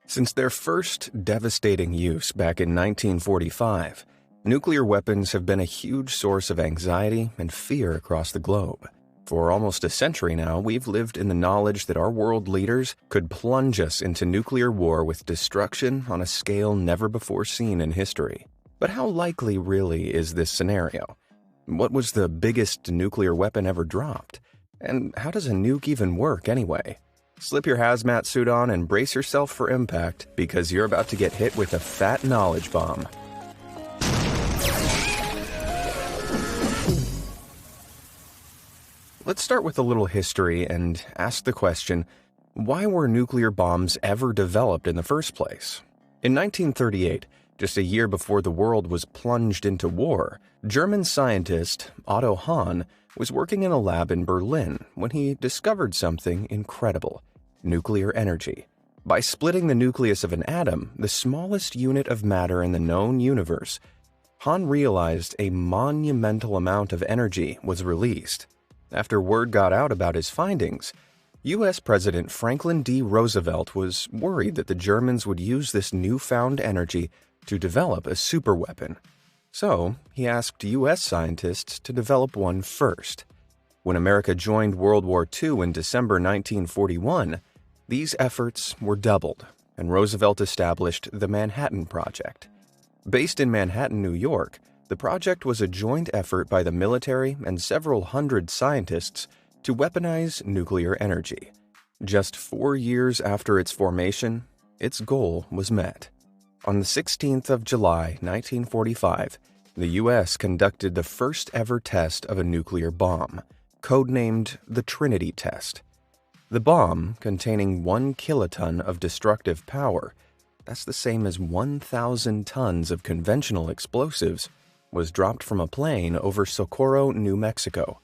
Since their first devastating use back in 1945, nuclear weapons have been a huge source of anxiety and fear across the globe. For almost a century now, we've lived in the knowledge that our world leaders could plunge us into nuclear war with destruction on a scale never before seen in history. But how likely really is this scenario? What was the biggest nuclear weapon ever dropped? And how does a nuke even work anyway? Slip your hazmat suit on and brace yourself for impact, because you're about to get hit with a fat knowledge bomb. Let's start with a little history and ask the question, why were nuclear bombs ever developed in the first place? In 1938, just a year before the world was plunged into war, German scientist Otto Hahn was working in a lab in Berlin when he discovered something incredible: nuclear energy. By splitting the nucleus of an atom, the smallest unit of matter in the known universe, Hahn realized a monumental amount of energy was released. After word got out about his findings, U.S. President Franklin D. Roosevelt was worried that the Germans would use this newfound energy to develop a superweapon. So, he asked U.S. scientists to develop one first. When America joined World War II in December 1941, these efforts were doubled, and Roosevelt established the Manhattan Project. Based in Manhattan, New York, the project was a joint effort by the military and several hundred scientists to weaponize nuclear energy. Just 4 years after its formation, its goal was met. On the 16th of July, 1945, the U.S. conducted the first ever test of a nuclear bomb, codenamed the Trinity Test. The bomb, containing 1 kiloton of destructive power, that's the same as 1,000 tons of conventional explosives, was dropped from a plane over Socorro, New Mexico.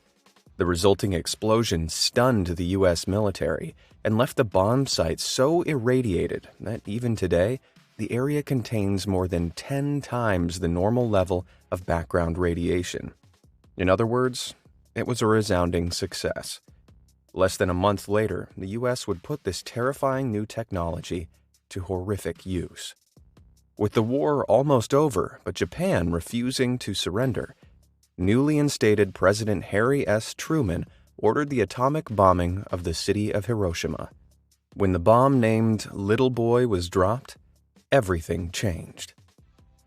The resulting explosion stunned the U.S. military and left the bomb site so irradiated that even today, the area contains more than 10 times the normal level of background radiation. In other words, it was a resounding success. Less than a month later, the U.S. would put this terrifying new technology to horrific use. With the war almost over, but Japan refusing to surrender, newly instated President Harry S. Truman ordered the atomic bombing of the city of Hiroshima. When the bomb named Little Boy was dropped, everything changed.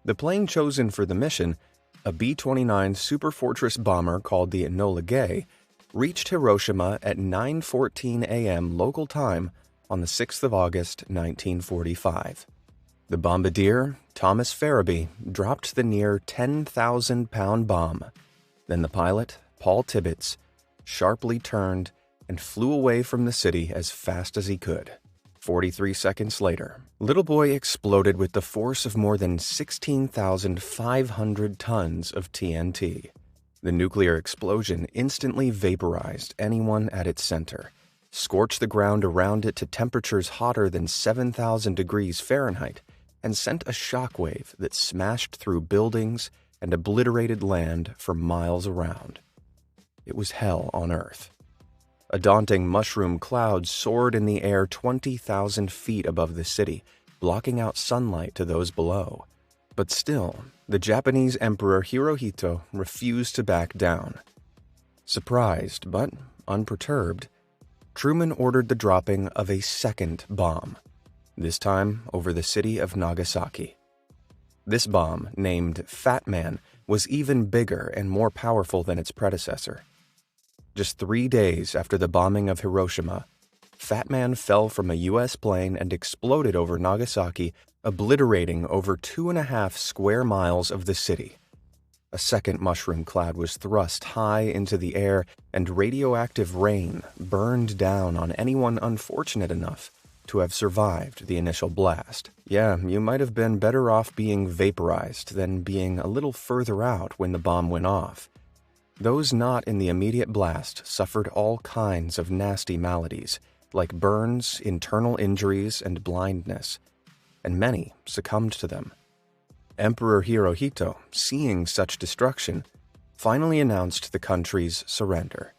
The plane chosen for the mission, a B-29 Superfortress bomber called the Enola Gay, reached Hiroshima at 9:14 a.m. local time on the 6th of August, 1945. The bombardier, Thomas Farabee, dropped the near 10,000-pound bomb. Then the pilot, Paul Tibbets, sharply turned and flew away from the city as fast as he could. 43 seconds later, Little Boy exploded with the force of more than 16,500 tons of TNT. The nuclear explosion instantly vaporized anyone at its center, scorched the ground around it to temperatures hotter than 7,000 degrees Fahrenheit, and sent a shockwave that smashed through buildings and obliterated land for miles around. It was hell on Earth. A daunting mushroom cloud soared in the air 20,000 feet above the city, blocking out sunlight to those below. But still, the Japanese Emperor Hirohito refused to back down. Surprised but unperturbed, Truman ordered the dropping of a second bomb, this time over the city of Nagasaki. This bomb, named Fat Man, was even bigger and more powerful than its predecessor. Just 3 days after the bombing of Hiroshima, Fat Man fell from a U.S. plane and exploded over Nagasaki, obliterating over 2.5 square miles of the city. A second mushroom cloud was thrust high into the air, and radioactive rain burned down on anyone unfortunate enough to have survived the initial blast. Yeah, you might have been better off being vaporized than being a little further out when the bomb went off. Those not in the immediate blast suffered all kinds of nasty maladies, like burns, internal injuries, and blindness, and many succumbed to them. Emperor Hirohito, seeing such destruction, finally announced the country's surrender.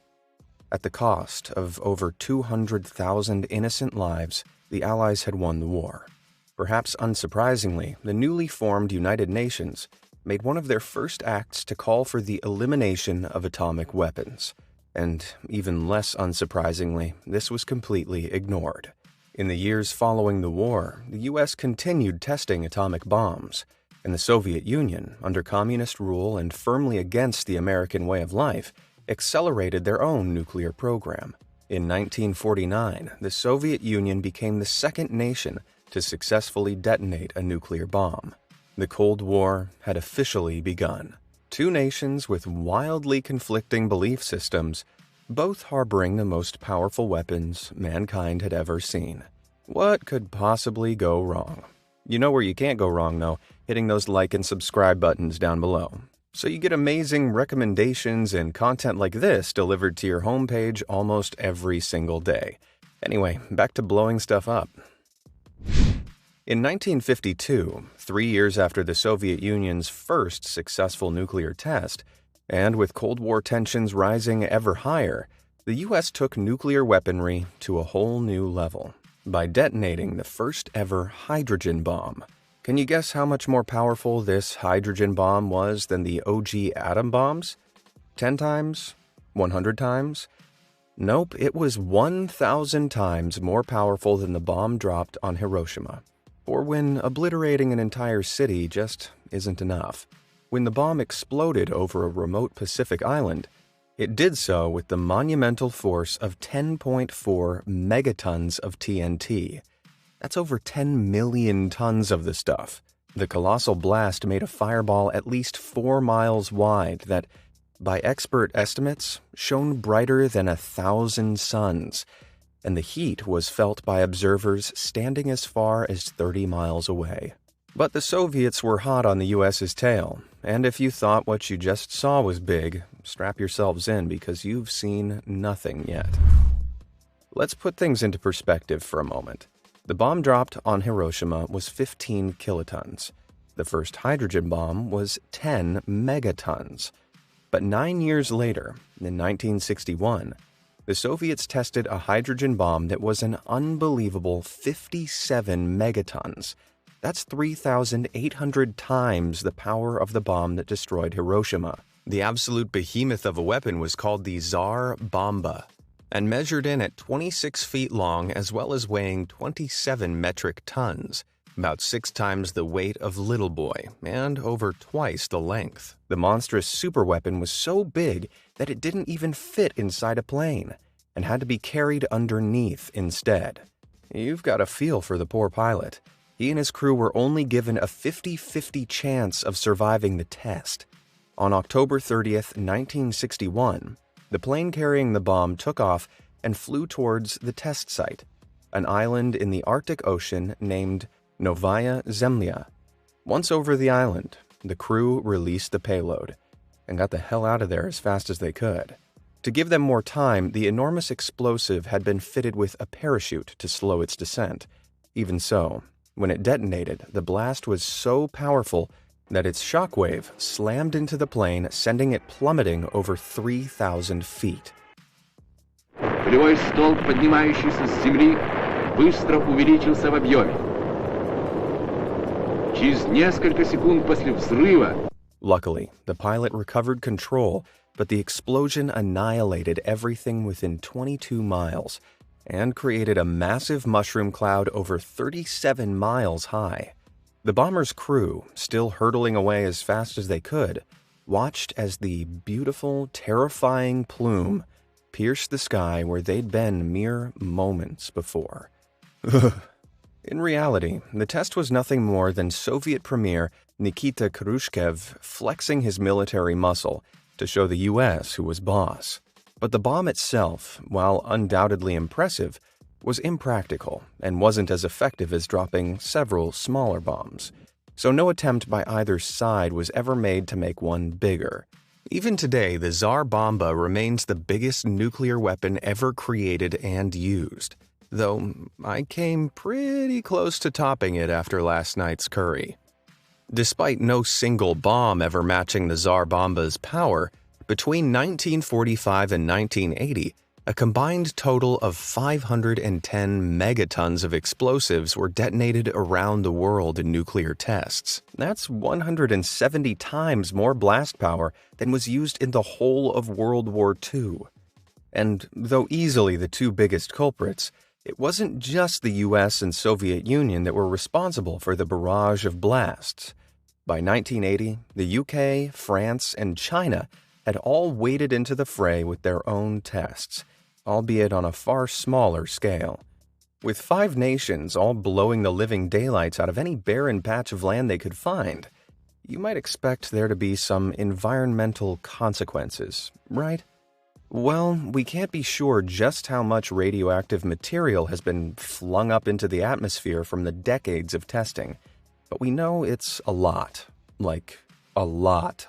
At the cost of over 200,000 innocent lives, the Allies had won the war. Perhaps unsurprisingly, the newly formed United Nations made one of their first acts to call for the elimination of atomic weapons. And even less unsurprisingly, this was completely ignored. In the years following the war, the US continued testing atomic bombs, and the Soviet Union, under communist rule and firmly against the American way of life, accelerated their own nuclear program. In 1949, the Soviet Union became the second nation to successfully detonate a nuclear bomb. The Cold War had officially begun. Two nations with wildly conflicting belief systems, both harboring the most powerful weapons mankind had ever seen. What could possibly go wrong? You know where you can't go wrong, though, hitting those like and subscribe buttons down below. So you get amazing recommendations and content like this delivered to your homepage almost every single day. Anyway, back to blowing stuff up. In 1952, 3 years after the Soviet Union's first successful nuclear test, and with Cold War tensions rising ever higher, the U.S. took nuclear weaponry to a whole new level by detonating the first ever hydrogen bomb. Can you guess how much more powerful this hydrogen bomb was than the OG atom bombs? 10 times? 100 times? Nope, it was 1,000 times more powerful than the bomb dropped on Hiroshima. Or when obliterating an entire city just isn't enough. When the bomb exploded over a remote Pacific island, it did so with the monumental force of 10.4 megatons of TNT. That's over 10 million tons of the stuff. The colossal blast made a fireball at least 4 miles wide that, by expert estimates, shone brighter than 1,000 suns, and the heat was felt by observers standing as far as 30 miles away. But the Soviets were hot on the US's tail, and if you thought what you just saw was big, strap yourselves in because you've seen nothing yet. Let's put things into perspective for a moment. The bomb dropped on Hiroshima was 15 kilotons. The first hydrogen bomb was 10 megatons. But 9 years later, in 1961, the Soviets tested a hydrogen bomb that was an unbelievable 57 megatons. That's 3,800 times the power of the bomb that destroyed Hiroshima. The absolute behemoth of a weapon was called the Tsar Bomba, and measured in at 26 feet long as well as weighing 27 metric tons, about 6 times the weight of Little Boy, and over twice the length. The monstrous superweapon was so big that it didn't even fit inside a plane, and had to be carried underneath instead. You've got a feel for the poor pilot. He and his crew were only given a 50-50 chance of surviving the test. On October 30th, 1961, the plane carrying the bomb took off and flew towards the test site, an island in the Arctic Ocean named Novaya Zemlya. Once over the island, the crew released the payload and got the hell out of there as fast as they could. To give them more time, the enormous explosive had been fitted with a parachute to slow its descent. Even so, when it detonated, the blast was so powerful that its shockwave slammed into the plane, sending it plummeting over 3,000 feet. Пулевой столб, поднимающийся с земли, быстро увеличился в объеме. Через несколько секунд после взрыва. Luckily, the pilot recovered control, but the explosion annihilated everything within 22 miles and created a massive mushroom cloud over 37 miles high. The bomber's crew, still hurtling away as fast as they could, watched as the beautiful, terrifying plume pierced the sky where they'd been mere moments before. In reality, the test was nothing more than Soviet Premier Nikita Khrushchev flexing his military muscle to show the US who was boss. But the bomb itself, while undoubtedly impressive, was impractical and wasn't as effective as dropping several smaller bombs. So no attempt by either side was ever made to make one bigger. Even today, the Tsar Bomba remains the biggest nuclear weapon ever created and used, though I came pretty close to topping it after last night's curry. Despite no single bomb ever matching the Tsar Bomba's power, between 1945 and 1980, A combined total of 510 megatons of explosives were detonated around the world in nuclear tests. That's 170 times more blast power than was used in the whole of World War II. And though easily the two biggest culprits, it wasn't just the US and Soviet Union that were responsible for the barrage of blasts. By 1980, the UK, France, and China had all waded into the fray with their own tests, albeit on a far smaller scale. With 5 nations all blowing the living daylights out of any barren patch of land they could find, you might expect there to be some environmental consequences, right? Well, we can't be sure just how much radioactive material has been flung up into the atmosphere from the decades of testing, but we know it's a lot. Like, a lot.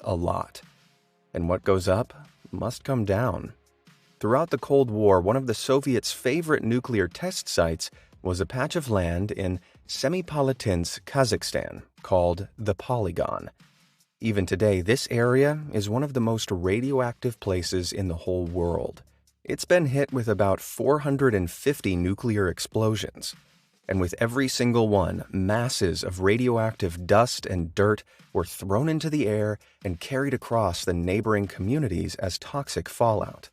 And what goes up must come down. Throughout the Cold War, one of the Soviets' favorite nuclear test sites was a patch of land in Semipalatinsk, Kazakhstan, called the Polygon. Even today, this area is one of the most radioactive places in the whole world. It's been hit with about 450 nuclear explosions, and with every single one, masses of radioactive dust and dirt were thrown into the air and carried across the neighboring communities as toxic fallout.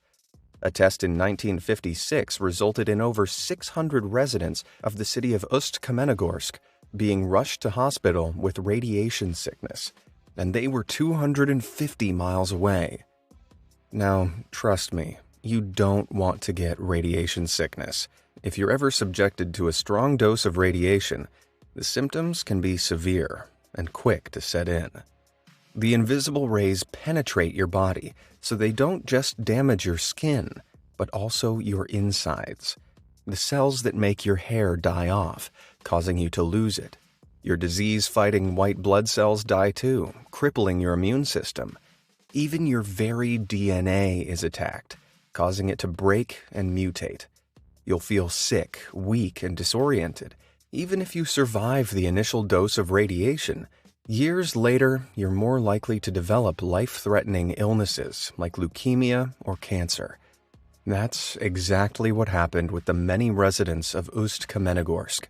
A test in 1956 resulted in over 600 residents of the city of Ust-Kamenogorsk being rushed to hospital with radiation sickness, and they were 250 miles away. Now, trust me, you don't want to get radiation sickness. If you're ever subjected to a strong dose of radiation, the symptoms can be severe and quick to set in. The invisible rays penetrate your body, so they don't just damage your skin, but also your insides. The cells that make your hair die off, causing you to lose it. Your disease-fighting white blood cells die too, crippling your immune system. Even your very DNA is attacked, causing it to break and mutate. You'll feel sick, weak, and disoriented, even if you survive the initial dose of radiation. Years later, you're more likely to develop life-threatening illnesses like leukemia or cancer. That's exactly what happened with the many residents of Ust-Kamenogorsk.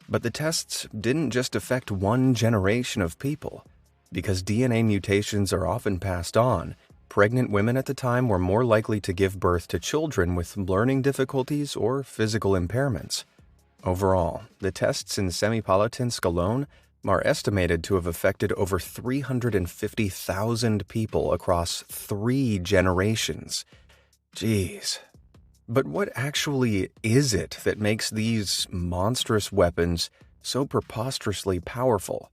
But the tests didn't just affect one generation of people. Because DNA mutations are often passed on, pregnant women at the time were more likely to give birth to children with learning difficulties or physical impairments. Overall, the tests in Semipalatinsk alone are estimated to have affected over 350,000 people across 3 generations. Jeez. But what actually is it that makes these monstrous weapons so preposterously powerful?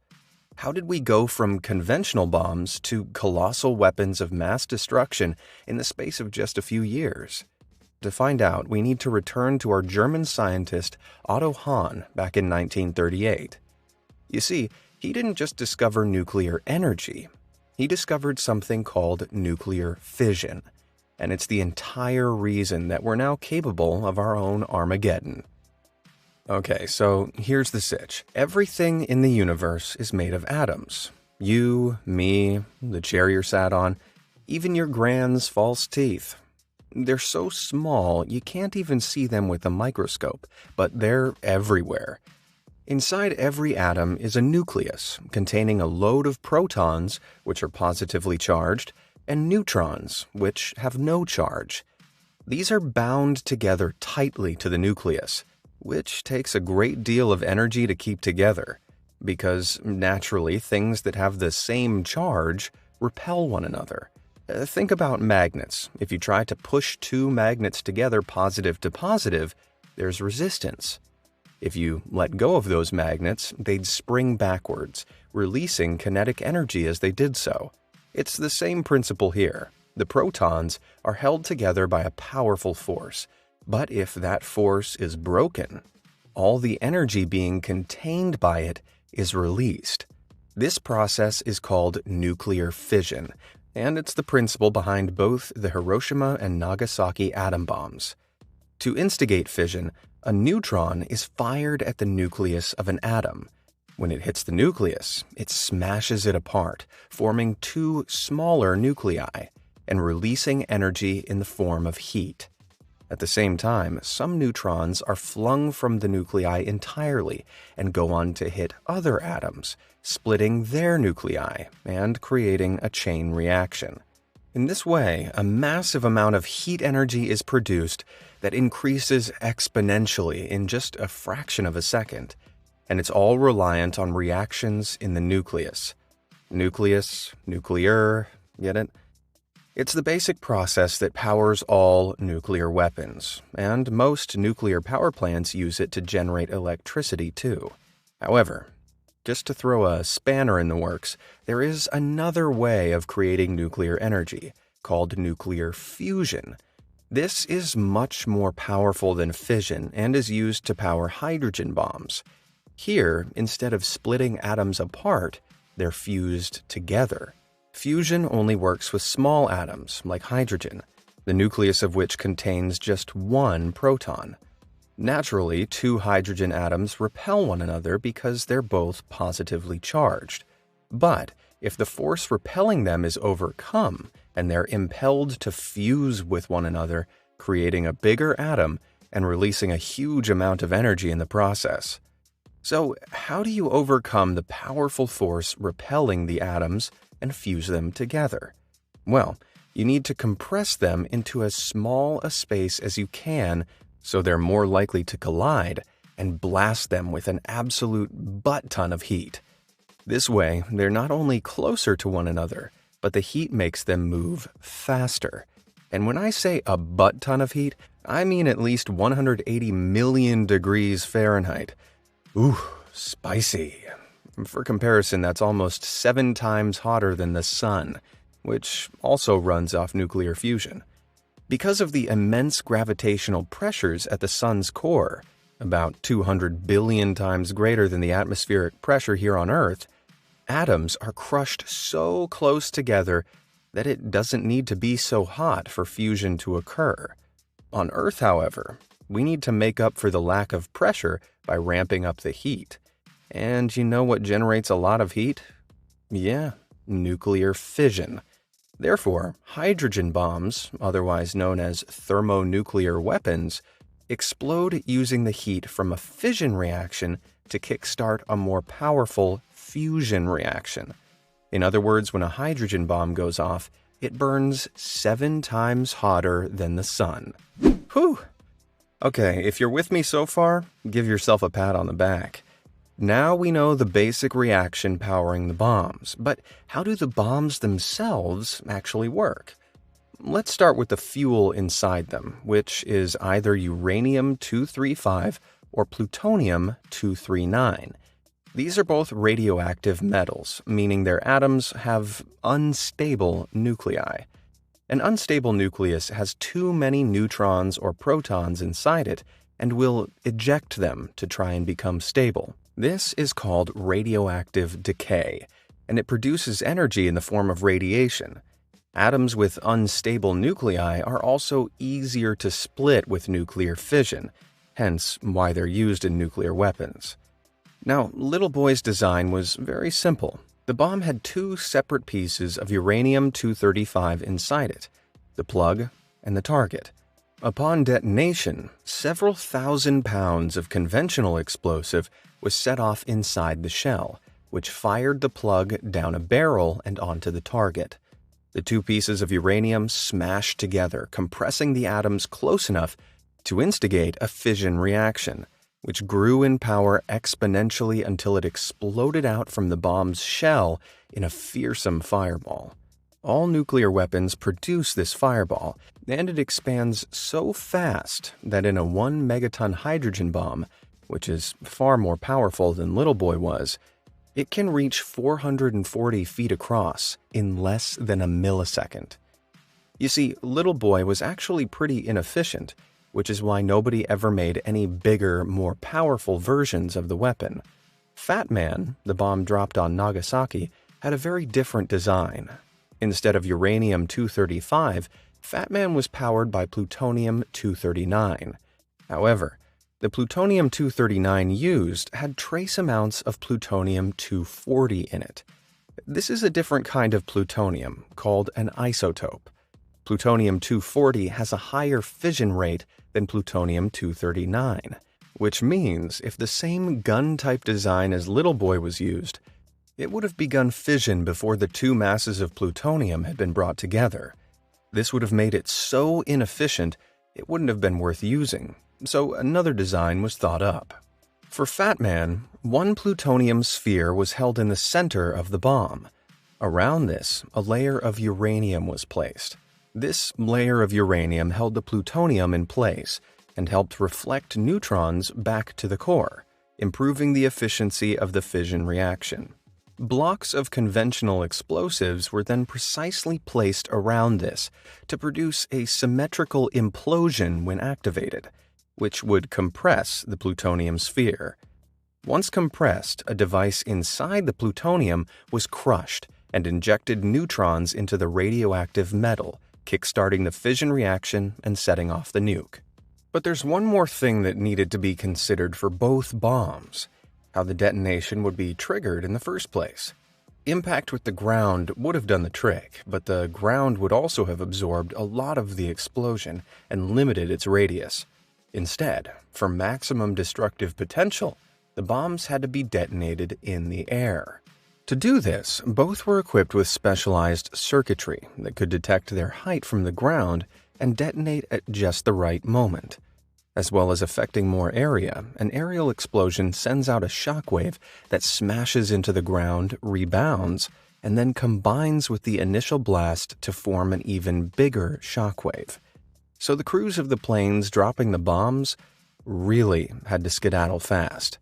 How did we go from conventional bombs to colossal weapons of mass destruction in the space of just a few years? To find out, we need to return to our German scientist Otto Hahn back in 1938. You see, he didn't just discover nuclear energy. He discovered something called nuclear fission, and it's the entire reason that we're now capable of our own Armageddon. Okay, so here's the sitch. Everything in the universe is made of atoms. You, me, the chair you're sat on, even your grand's false teeth. They're so small you can't even see them with a microscope, but they're everywhere. Inside every atom is a nucleus containing a load of protons, which are positively charged, and neutrons, which have no charge. These are bound together tightly to the nucleus, which takes a great deal of energy to keep together, because naturally things that have the same charge repel one another. Think about magnets. If you try to push 2 magnets together positive to positive, there's resistance. If you let go of those magnets, they'd spring backwards, releasing kinetic energy as they did so. It's the same principle here. The protons are held together by a powerful force, but if that force is broken, all the energy being contained by it is released. This process is called nuclear fission, and it's the principle behind both the Hiroshima and Nagasaki atom bombs. To instigate fission, a neutron is fired at the nucleus of an atom. When it hits the nucleus, it smashes it apart, forming 2 smaller nuclei and releasing energy in the form of heat. At the same time, some neutrons are flung from the nuclei entirely and go on to hit other atoms, splitting their nuclei and creating a chain reaction. In this way, a massive amount of heat energy is produced that increases exponentially in just a fraction of a second, and it's all reliant on reactions in the nucleus. Nucleus, nuclear, get it? It's the basic process that powers all nuclear weapons, and most nuclear power plants use it to generate electricity too. However, just to throw a spanner in the works, there is another way of creating nuclear energy, called nuclear fusion. This is much more powerful than fission and is used to power hydrogen bombs. Here, instead of splitting atoms apart, they're fused together. Fusion only works with small atoms, like hydrogen, the nucleus of which contains just one proton. Naturally, two hydrogen atoms repel one another because they're both positively charged. But if the force repelling them is overcome and they're impelled to fuse with one another, creating a bigger atom and releasing a huge amount of energy in the process. So, how do you overcome the powerful force repelling the atoms and fuse them together? Well, you need to compress them into as small a space as you can so they're more likely to collide, and blast them with an absolute butt-ton of heat. This way, they're not only closer to one another, but the heat makes them move faster. And when I say a butt-ton of heat, I mean at least 180 million degrees Fahrenheit. Ooh, spicy. For comparison, that's almost 7 times hotter than the sun, which also runs off nuclear fusion. Because of the immense gravitational pressures at the sun's core, about 200 billion times greater than the atmospheric pressure here on Earth, atoms are crushed so close together that it doesn't need to be so hot for fusion to occur. On Earth, however, we need to make up for the lack of pressure by ramping up the heat. And you know what generates a lot of heat? Yeah, nuclear fission. Therefore, hydrogen bombs, otherwise known as thermonuclear weapons, explode using the heat from a fission reaction to kickstart a more powerful fusion reaction. In other words, when a hydrogen bomb goes off, it burns 7 times hotter than the sun. Whew! Okay, if you're with me so far, give yourself a pat on the back. Now we know the basic reaction powering the bombs, but how do the bombs themselves actually work? Let's start with the fuel inside them, which is either uranium-235 or plutonium-239. These are both radioactive metals, meaning their atoms have unstable nuclei. An unstable nucleus has too many neutrons or protons inside it and will eject them to try and become stable. This is called radioactive decay, and it produces energy in the form of radiation. Atoms with unstable nuclei are also easier to split with nuclear fission, hence why they're used in nuclear weapons. Now, Little Boy's design was very simple. The bomb had 2 separate pieces of uranium-235 inside it, the plug and the target. Upon detonation, several thousand pounds of conventional explosive was set off inside the shell, which fired the plug down a barrel and onto the target. The 2 pieces of uranium smashed together, compressing the atoms close enough to instigate a fission reaction, which grew in power exponentially until it exploded out from the bomb's shell in a fearsome fireball. All nuclear weapons produce this fireball, and it expands so fast that in a 1 megaton hydrogen bomb, which is far more powerful than Little Boy was, it can reach 440 feet across in less than a millisecond. You see, Little Boy was actually pretty inefficient, which is why nobody ever made any bigger, more powerful versions of the weapon. Fat Man, the bomb dropped on Nagasaki, had a very different design. Instead of uranium-235, Fat Man was powered by plutonium-239. However, the plutonium-239 used had trace amounts of plutonium-240 in it. This is a different kind of plutonium, called an isotope. Plutonium-240 has a higher fission rate than plutonium-239, which means if the same gun-type design as Little Boy was used, it would have begun fission before the two masses of plutonium had been brought together. This would have made it so inefficient it wouldn't have been worth using, so another design was thought up. For Fat Man, one plutonium sphere was held in the center of the bomb. Around this, a layer of uranium was placed. This layer of uranium held the plutonium in place and helped reflect neutrons back to the core, improving the efficiency of the fission reaction. Blocks of conventional explosives were then precisely placed around this to produce a symmetrical implosion when activated, which would compress the plutonium sphere. Once compressed, a device inside the plutonium was crushed and injected neutrons into the radioactive metal, kickstarting the fission reaction and setting off the nuke. But there's one more thing that needed to be considered for both bombs: how the detonation would be triggered in the first place. Impact with the ground would have done the trick, but the ground would also have absorbed a lot of the explosion and limited its radius. Instead, for maximum destructive potential, the bombs had to be detonated in the air. To do this, both were equipped with specialized circuitry that could detect their height from the ground and detonate at just the right moment. As well as affecting more area, an aerial explosion sends out a shockwave that smashes into the ground, rebounds, and then combines with the initial blast to form an even bigger shockwave. So the crews of the planes dropping the bombs really had to skedaddle fast.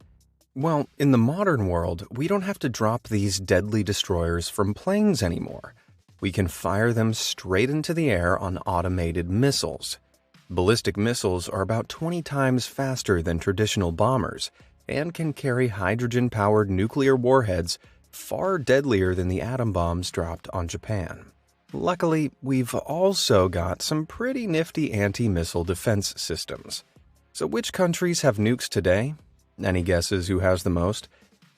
Well, in the modern world, we don't have to drop these deadly destroyers from planes anymore. We can fire them straight into the air on automated missiles. Ballistic missiles are about 20 times faster than traditional bombers and can carry hydrogen-powered nuclear warheads far deadlier than the atom bombs dropped on Japan. Luckily, we've also got some pretty nifty anti-missile defense systems. So which countries have nukes today? Any guesses who has the most?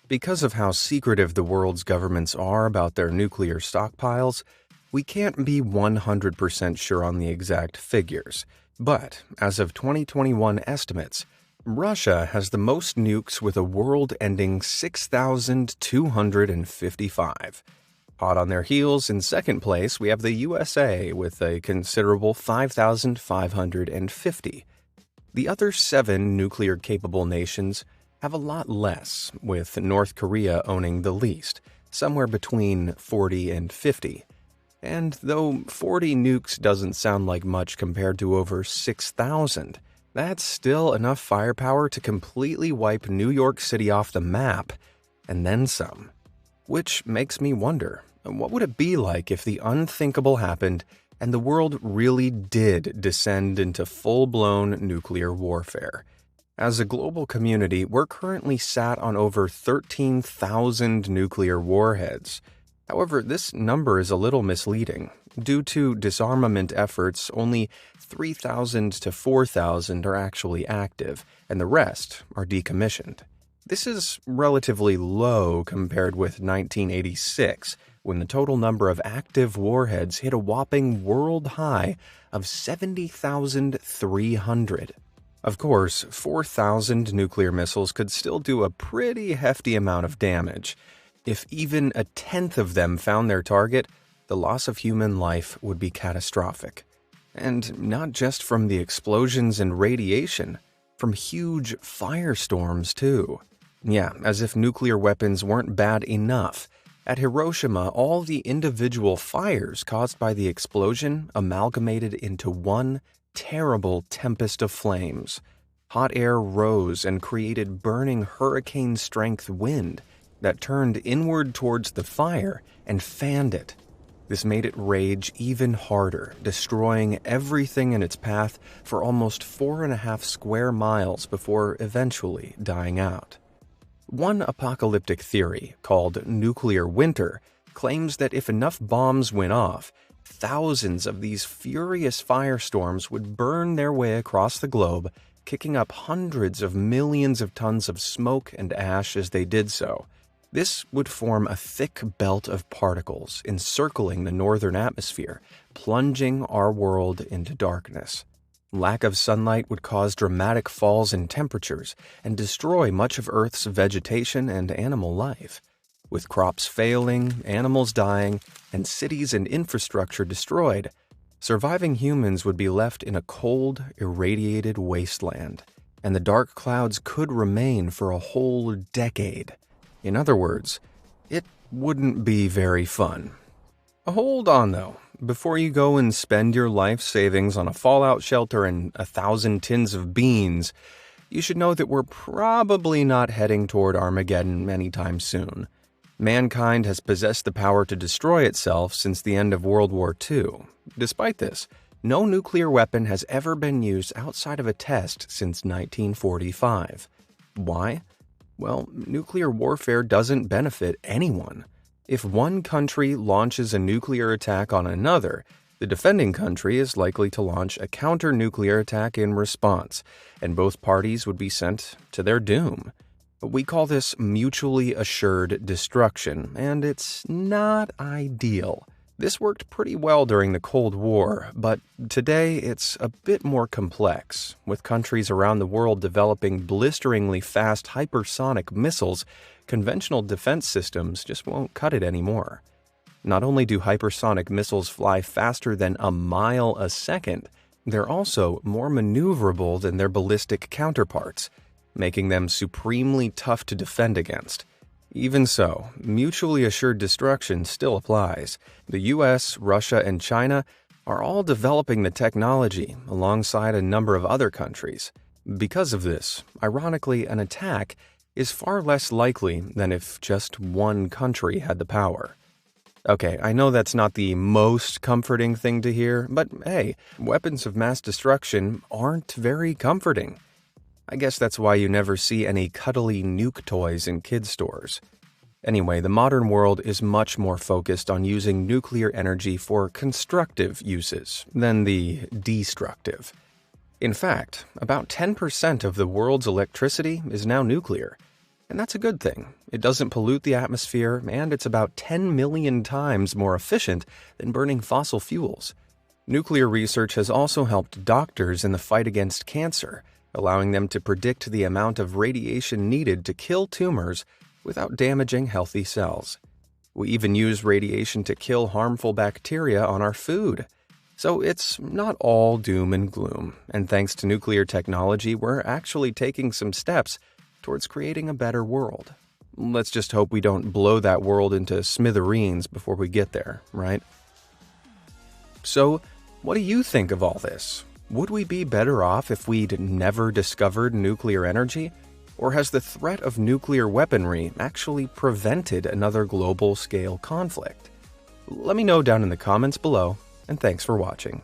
Because of how secretive the world's governments are about their nuclear stockpiles, we can't be 100% sure on the exact figures. But as of 2021 estimates, Russia has the most nukes with a world-ending 6,255. Hot on their heels, in second place, we have the USA with a considerable 5,550. The other 7 nuclear-capable nations have a lot less, with North Korea owning the least, somewhere between 40 and 50. And though 40 nukes doesn't sound like much compared to over 6,000, that's still enough firepower to completely wipe New York City off the map, and then some. Which makes me wonder, what would it be like if the unthinkable happened and the world really did descend into full-blown nuclear warfare? As a global community, we're currently sat on over 13,000 nuclear warheads. However, this number is a little misleading. Due to disarmament efforts, only 3,000 to 4,000 are actually active, and the rest are decommissioned. This is relatively low compared with 1986, when the total number of active warheads hit a whopping world high of 70,300. Of course, 4,000 nuclear missiles could still do a pretty hefty amount of damage. If even a tenth of them found their target, the loss of human life would be catastrophic. And not just from the explosions and radiation, from huge firestorms too. Yeah, as if nuclear weapons weren't bad enough. At Hiroshima, all the individual fires caused by the explosion amalgamated into one terrible tempest of flames. Hot air rose and created burning hurricane-strength wind that turned inward towards the fire and fanned it. This made it rage even harder, destroying everything in its path for almost 4.5 square miles before eventually dying out. One apocalyptic theory, called nuclear winter, claims that if enough bombs went off, thousands of these furious firestorms would burn their way across the globe, kicking up hundreds of millions of tons of smoke and ash as they did so. This would form a thick belt of particles encircling the northern atmosphere, plunging our world into darkness. Lack of sunlight would cause dramatic falls in temperatures and destroy much of Earth's vegetation and animal life. With crops failing, animals dying, and cities and infrastructure destroyed, surviving humans would be left in a cold, irradiated wasteland, and the dark clouds could remain for a whole decade. In other words, it wouldn't be very fun. Hold on, though. Before you go and spend your life savings on a fallout shelter and 1,000 tins of beans, you should know that we're probably not heading toward Armageddon anytime soon. Mankind has possessed the power to destroy itself since the end of World War II. Despite this, no nuclear weapon has ever been used outside of a test since 1945. Why? Well, nuclear warfare doesn't benefit anyone. If one country launches a nuclear attack on another, the defending country is likely to launch a counter-nuclear attack in response, and both parties would be sent to their doom. We call this mutually assured destruction, and it's not ideal. This worked pretty well during the Cold War, but today it's a bit more complex, with countries around the world developing blisteringly fast hypersonic missiles. Conventional defense systems just won't cut it anymore. Not only do hypersonic missiles fly faster than a mile a second, they're also more maneuverable than their ballistic counterparts, making them supremely tough to defend against. Even so, mutually assured destruction still applies. The US, Russia, and China are all developing the technology alongside a number of other countries. Because of this, ironically, an attack is far less likely than if just one country had the power. Okay, I know that's not the most comforting thing to hear, but hey, weapons of mass destruction aren't very comforting. I guess that's why you never see any cuddly nuke toys in kids' stores. Anyway, the modern world is much more focused on using nuclear energy for constructive uses than the destructive. In fact, about 10% of the world's electricity is now nuclear. And that's a good thing. It doesn't pollute the atmosphere, and it's about 10 million times more efficient than burning fossil fuels. Nuclear research has also helped doctors in the fight against cancer, allowing them to predict the amount of radiation needed to kill tumors without damaging healthy cells. We even use radiation to kill harmful bacteria on our food. So it's not all doom and gloom, and thanks to nuclear technology, we're actually taking some steps towards creating a better world. Let's just hope we don't blow that world into smithereens before we get there, right? So, what do you think of all this? Would we be better off if we'd never discovered nuclear energy? Or has the threat of nuclear weaponry actually prevented another global-scale conflict? Let me know down in the comments below, and thanks for watching.